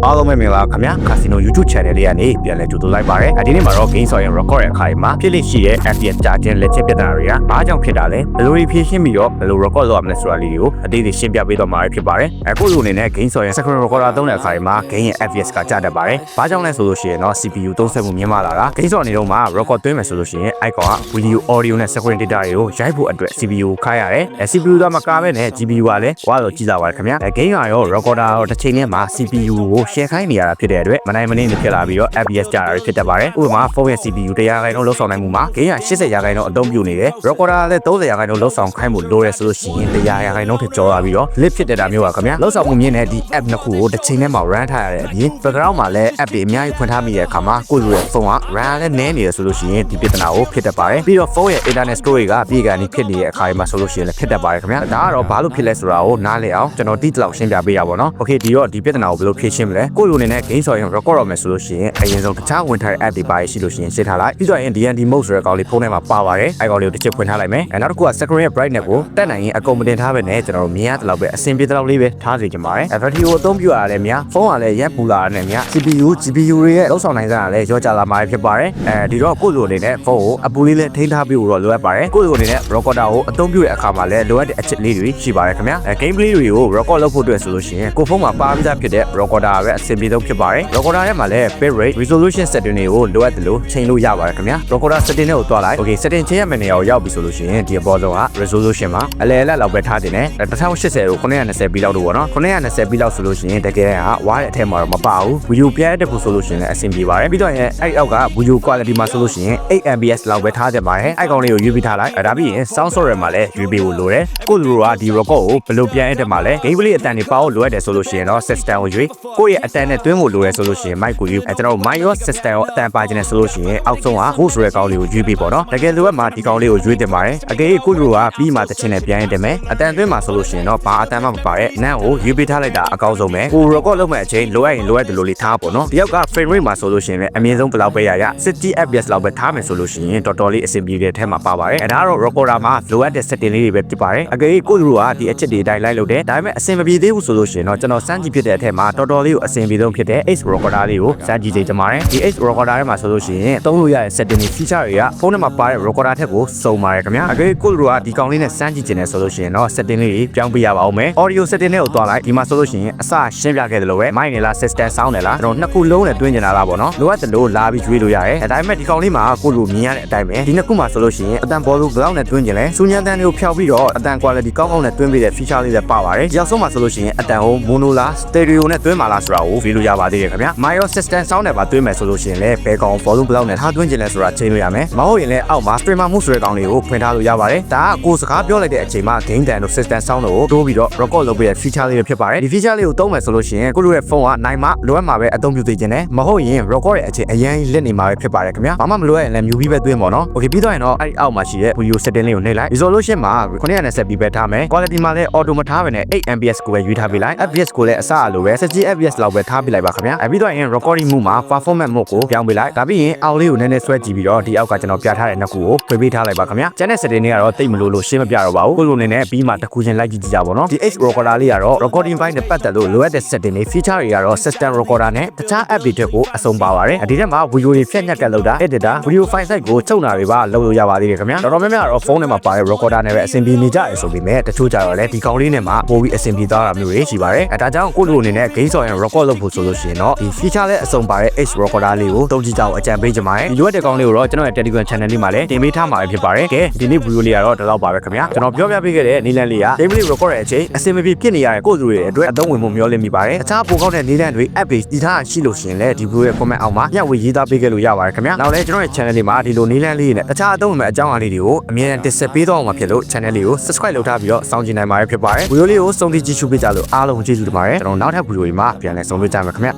အားလုံးပဲမင်္ဂလာခင်ဗျာ Casino YouTube Channel လေးကနေပြန်လည်ကြိုဆိုလိုက်ပါရစေ။ဒီနေ့မှာတော့ game ဆော်ရင် record ရဲ့အခါမှာဖြစ်လိရှိတဲ့ FPS ကြာခြင်းလက်ချက်ပြဿနာတွေကဘာကြောင့်ဖြစ်တာလဲဘယ်လိုဖြေရှင်းပြီးတော့ဘယ်လို record လုပ်ရမလဲဆိုတာလေးကိုအသေးသေးရှင်းပြပေးတော့မှာဖြစ်ပါတယ်။အခုလိုအနေနဲ့ game ဆော်ရင် screen recorder သုံးတဲ့အခါမှာ game ရဲ့ FPS ကကျတတ်ပါတယ်။ဘာကြောင့်လဲဆိုလို့ရှိရင်တော့ CPU သုံးစွဲမှုမြင့်မားလာတာ game ဆော်နေတော့မှာ record သွင်းမယ်ဆိုလို့ရှိရင် icon က video audio နဲ့ screen data တွေကိုရိုက်ဖို့အတွက် CPU ခိုင်းရတယ်။ CPU ကမကားပဲနဲ့ GPU ကလည်းဝါလို့ကြီးလာပါတယ်ခင်ဗျာ။ game ကရော recorder ရောတစ်ချိန်နဲ့မှာ CPU ကို share ခိုင်းနေရတာဖြစ်တဲ့အတွက်မနိုင်မနှင်းဖြစ်လာပြီးတော့ FPS ကြာတာဖြစ်တတ်ပါတယ်။ဥပမာဖုန်းရဲ့ CPU 100%လောက်ဆောင်နိုင်မှုမှာ game က80%အသုံးပြုနေတယ်။ recorder လည်း30%လောက်ဆောင်ခိုင်းဖို့လိုရဲဆိုလို့ရှိရင်100%ထက်ကျော်လာပြီးတော့ lit ဖြစ်တဲ့မျိုးပါခင်ဗျာ။လောက်ဆောင်မှုမြင့်တဲ့ဒီ app နှစ်ခုကိုတစ်ချိန်နဲ့မှာ run ထားရတဲ့အပြင် background မှာလည်း app တွေအများကြီးဖွင့်ထားမိတဲ့အခါမှာကိုယ့်ရဲ့ဖုန်းက run လည်းနည်းနေရဆိုလို့ရှိရင်ဒီပြဿနာကိုဖြစ်တတ်ပါတယ်။ပြီးတော့ဖုန်းရဲ့ internet storage ကပြေကန်နေဖြစ်နေတဲ့အခါမှာဆိုလို့ရှိရင်လည်းဖြစ်တတ်ပါတယ်ခင်ဗျာ။ဒါကတော့ဘာလို့ဖြစ်လဲဆိုတာကိုနားလည်အောင်ကျွန်တော်တိတိလောက်ရှင်းပြပေးရပါတော့။ Okay ဒီတော့ဒီပြဿနာကိုဘယ်လိုဖြေရှင်းမလဲ။ကိုယ့်လိုအနေနဲ့ game ဆော်ရင် record ရမယ်ဆိုလို့ရှိရင်အရင်ဆုံးတခြားဝင်ထားတဲ့ app တွေပါရှိလို့ရှိရင်ရှင်းထားလိုက်ပြီးတော့ရင် DND mode ဆိုတဲ့ကောင်လေးဖုန်းထဲမှာပါပါတယ်အဲကောင်လေးကိုတစ်ချက်ဖွင့်ထားလိုက်မယ်နောက်တစ်ခုက screen ရဲ့ brightness ကိုတက်နိုင်ရင်အကုန်မတင်ထားပဲနဲ့ကျွန်တော်တို့မြင်ရတဲ့လောက်ပဲအဆင်ပြေတဲ့လောက်လေးပဲထားစေချင်ပါတယ် battery ကိုအသုံးပြုရတယ်များဖုန်းကလည်းရက်ပူလာတယ်များ CPU GPU တွေရဲ့လောက်ဆောင်နိုင်စားကလည်းရောကြလာမှာဖြစ်ပါတယ်ဒီတော့ကိုယ့်လိုအနေနဲ့ဖုန်းကိုအပူလေးနဲ့ထိန်းထားပြီးတော့လိုအပ်ပါတယ်ကိုယ့်လိုအနေနဲ့ recorder ကိုအသုံးပြုတဲ့အခါမှာလည်းလိုအပ်တဲ့အချက်လေးတွေရှိပါတယ်ခင်ဗျာgame play တွေကို record လုပ်ဖို့အတွက်ဆိုလို့ရှိရင်ကိုဖုန်းမှာပါပြီးသားဖြစ်တဲ့ recorder ပဲအဆင်ပြေဆုံးဖြစ်ပါတယ် recorder ထဲမှာလည်း bit rate resolution setting တွေကိုလိုအပ်တယ်လို့ချိန်လို့ရပါတယ်ခင်ဗျာ recorder setting တွေကိုတွားလိုက် okay setting ချိန်ရမယ့်နေရာကိုရောက်ပြီဆိုလို့ရှိရင်ဒီအပေါ်ဆုံးက resolution မှာအလဲအလတ်လောက်ပဲထားတင်တယ်1080ကို920ပြီးလောက်တော့ဗောနော်920ပြီးလောက်ဆိုလို့ရှိရင်တကယ်ကဝါးတဲ့အထက်မှာတော့မပါဘူး video ပြည့်တဲ့ဖို့ဆိုလို့ရှိရင်လည်းအဆင်ပြေပါတယ်ပြီးတော့ရင်အဲ့အောက်က video quality မှာဆိုလို့ရှိရင်8 mbs လောက်ပဲထားတင်ပါတယ်အဲ့ကောင်လေးကိုရွေးပြီးထားလိုက်ဒါပြီးရင် sound source မှာလည်းရွေးပေးဖို့လိုတယ်ကိုလူကဒီ record ကိုဘယ်လိုပြန်ရတဲ့မှာလဲ gameplay အတန်တွေပါဖို့လိုရတယ်ဆိုလို့ရှိရင်တော့ system ကိုရွေးကိုယ့်ရဲ့အတန်နဲ့တွင်းဖို့လိုရဆိုလို့ရှိရင် mic ကိုရွေးကျွန်တော် mic ရော system ရောအတန်ပါခြင်းနဲ့ဆိုလို့ရှိရင်အောက်ဆုံးက voice ဆိုတဲ့ကောင်လေးကိုရွေးပေးပေါ့နော်တကယ်လိုအပ်မှာဒီကောင်လေးကိုရွေးတင်ပါတယ်အကယ်၍ကိုလူကပြီးမှတစ်ချင်းနဲ့ပြန်ရင်တင်မယ်အတန်တွင်းမှာဆိုလို့ရှိရင်တော့ဘာအတန်မှမပါတဲ့နန်းကိုရွေးပေးထားလိုက်တာအကောင်းဆုံးပဲကို record လုပ်မဲ့အချိန်လိုအပ်ရင်လိုအပ်တယ်လို့လေးထားပေါ့နော်ဒီယောက်က frame rate မှာဆိုလို့ရှိရင်လည်းအမြင့်ဆုံးဘယ်လောက်ပဲရရ60 fps လောက်ပဲထားမယ်ဆိုလို့ရှိရင်တော်တော်လေးအဆင်ပြေတဲ့အထက်မှာပါပါတယ်အဲဒါကတော့ recorder မှာလိုအပ်တဲ့ setting လေးတွေပဲဖြစ်ပါတယ်အကယ်၍ကိုလူကဒီအချက်တွေအတိုင်းလိုက်လုပ်တယ်ဒါပေမဲ့အဆင်မပြေသေးဘူးဆိုလို့ရှိရင်တော့ကျွန်တော်စမ်းကြည့်ဖြစ်တဲ့အထက်မှာတော်တော်လေးကိုအဆင်ပြေဆုံးဖြစ်တဲ့ Ace recorder လေးကိုစမ်းကြည့်စေချင်ပါတယ်ဒီ Ace recorder ထဲမှာဆိုလို့ရှိရင်သုံးလို့ရတဲ့ setting တွေ feature တွေကဖုန်းထဲမှာပါတဲ့ recorder ထက်ကိုစုံပါတယ်ခင်ဗျာအကယ်ကိုလူကဒီကောင်လေးနဲ့စမ်းကြည့်ချင်တယ်ဆိုလို့ရှိရင်တော့ setting လေးတွေပြောင်းပေးရပါအောင်မယ် audio setting တွေကိုတွားလိုက်ဒီမှာဆိုလို့ရှိရင်အစရှင်းပြခဲ့တယ်လို့ပဲ mic နဲ့လား system sound နဲ့လားကျွန်တော်နှစ်ခုလုံးနဲ့တွင်းကျင်လာတာပေါ့နော်လိုအပ်တယ်လို့လာပြီးရွေးလို့ရတယ်ဒါပေမဲ့ဒီကောင်လေးမှာကိုလူမြင်ရတဲ့အတိုင်းပဲဒီနှစ်ခုမှာဆိုလို့ရှိရင်အတန်ဘောလုံးဘလောက်နဲ့တွင်းကျင်လဲစူညံတန်တွေကိုဖျောက်ပြီးတော့အတန် quality ကောင်းကောင်းနဲ့တွင်းပေးတဲ့ feature လေးလည်းပါပါတယ်ဒီရောက်ဆုံးမှာဆိုလို့ရှိရင်အတန်ကို mono လား stereo နဲ့တွင်းမှာလားဆိုတာကိုရွေးလို့ရပါသေးတယ်ခင်ဗျာ micro system sound နဲ့ပါတွင်းမယ်ဆိုလို့ရှိရင်လည်းဘယ်ကောင်ဘောလုံးဘလောက်နဲ့ထားတွင်းကျင်လဲဆိုတာချိန်လို့ရမယ်မဟုတ်ရင်လည်းအောက်မှာ streamer မှုဆိုတဲ့ကောင်လေးကိုဖွင့်ထားလို့ရပါတယ်ဒါကကိုစကားပြောလိုက်တဲ့အချိန်မှာ game တန်တို့ system sound တို့တိုးပြီးတော့ record လုပ်ပေးတဲ့ feature လေးတွေဖြစ်ပါတယ်ဒီ feature လေးကိုသုံးမယ်ဆိုလို့ရှိရင်ကိုလိုရဲ့ဖုန်းကနိုင်မှလိုအပ်မှာပဲအသုံးပြုသိခြင်းနဲ့မဟုတ်ရင် record ရဲ့အချိန်အရင်လက်နေမှာပဲဖြစ်ပါတယ်ခင်ဗျာဘာမှမလိုရရင်လည်းမြူပြီးပဲတွင်းပေါ့နော် okay ပြီးတော့ရင်တော့အဲ့အောက်မှာရှိတဲ့ video setting လေးကိုနှိပ်လိုက် resolution မှာ920ပြီးပဲထားမယ် quality မှာလည်း auto မထားဘဲနဲ့8 mbs ကိုပဲရွေးထားပေးလိုက် fps ကိုလည်းအစအလိုပဲ60 fps လောက်ပဲထားပေးလိုက်ပါခင်ဗျာပြီးတော့ရင် recording mode မှာ performance mode ကိုပြောင်းပေးလိုက်ဒါပြီးရင်အောက်လေးကိုနည်းနည်းဆွဲကြည့်ပြီးတော့ဒီအောက်ကကျွန်တော်ပြထားတဲ့နှစ်ခုကိုဖွင့်ပေးထားလိုက်ပါခင်ဗျာကျန်တဲ့ setting တွေကတော့တိတ်မလို့ရှင်းမပြတော့ပါဘူးကိုလိုနေနဲ့ပြီးမှတစ်ခုချင်းလိုက်ကြည့်ကြပါဘောနော်ဒီ H recorder လေးကတော့ recording file နဲ့ပတ်သက်လို့လိုအပ်တဲ့ setting တွေ feature တွေကတော့ system recorder နဲ့တခြား app တွေတွေကိုအဆုံးပါပါတယ်ဒီထဲမှာ video တွေဖြတ်ညက်ကလုပ်တာ editor video file size ကိုချုပ်တာတွေပါလုပ်လို့ရပါသေးတယ်ခင်ဗျာတော်တော်များများတော့ဖုန်းထဲမှာပါတဲ့ recorder နဲ့ပဲအဆင်ပြေနေကြရဆိုပေမဲ့တချို့ကြတော့လည်းဒီကောင်လေးနဲ့မှပိုပြီးအဆင်ပြေသွားတာမျိုးတွေရှိပါတယ်ဒါကြောင့်ကိုလိုအနေနဲ့ game ဆော်ရင် record လုပ်ဖို့ဆိုလို့ရှိရင်တော့ဒီ feature နဲ့အဆုံးပါတဲ့ H recorder လေးကိုတုံးကြည့်ကြအောင်အကြံပေးချင်ပါတယ်ဒီလိုတဲ့ကောင်လေးကိုတော့ကျွန်တော်ရဲ့ Telegram channel လေးမှာလည်းတင်ပေးထားမှာဖြစ်ပါတယ်ကဲဒီနေ့ video လေးကတော့ဒီလောက်ပါပဲခင်ဗျာကျွန်တော်ပြောပြပေးခဲ့တဲ့နီလန်လေးက game play record ရဲ့အချိန်အဆင်မပြေဖြစ်နေရတဲ့ကိုလူတွေအတွက်အသုံးဝင်မှုမျှော်လင့်မိပါတယ်အခြားပိုကောင်းတဲ့နီလန်တွေ app တွေတည်ထားရှိလို့ရှိရင်လည်းဒီ video ရဲ့ comment အောက်မှာညဝေရေးသားပေးခဲ့လို့ရပါတယ်ခင်ဗျာနောက်လည်းကျွန်တော်ရဲ့ channel လေးမှာဒီလိုနီလန်လေးနဲ့အခြားအသုံးဝင်မဲ့အကြောင်းအရာလေးတွေကိုအမြဲတမ်းတင်ဆက်ပေးသွားအောင်မှာဖြစ်လို့ channel လေးကို subscribe လုပ်ထားပြီးတော့စောင့်ကြည့်နိုင်မှာဖြစ်ပါတယ် video လေးကိုစုံထိကြည့်ရှုပေးကြလို့အားလုံးကျေးဇူးတင်ပါတယ်ကျွန်တော်နောက်ထပ် video တွေမှာပြန်လည်ဆုံတွေ့ကြမှာခင်ဗျာ